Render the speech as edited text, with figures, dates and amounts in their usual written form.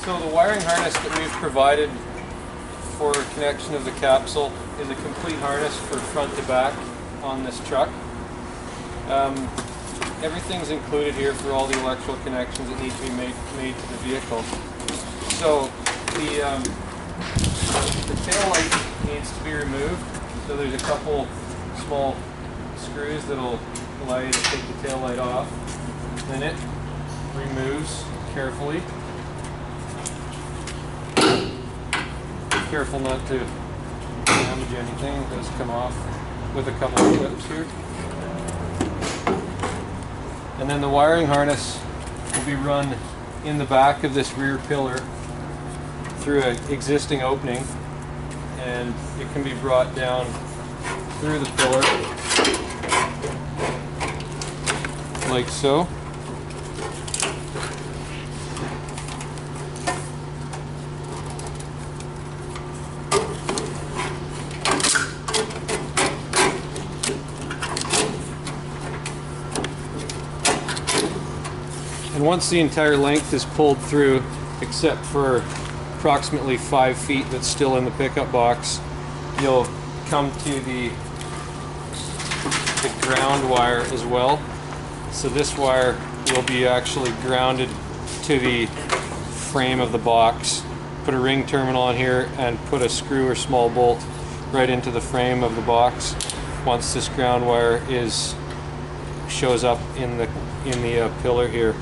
So the wiring harness that we've provided for connection of the capsule is a complete harness for front to back on this truck. Everything's included here for all the electrical connections that need to be made to the vehicle. So the tail light needs to be removed. So there's a couple small screws that'll allow you to take the tail light off. Then it removes carefully. Be careful not to damage anything. It does come off with a couple of clips here. And then the wiring harness will be run in the back of this rear pillar through an existing opening, and it can be brought down through the pillar like so. And once the entire length is pulled through, except for approximately 5 feet that's still in the pickup box, you'll come to the ground wire as well. So this wire will be actually grounded to the frame of the box. Put a ring terminal on here and put a screw or small bolt right into the frame of the box. Once this ground wire shows up in the pillar here.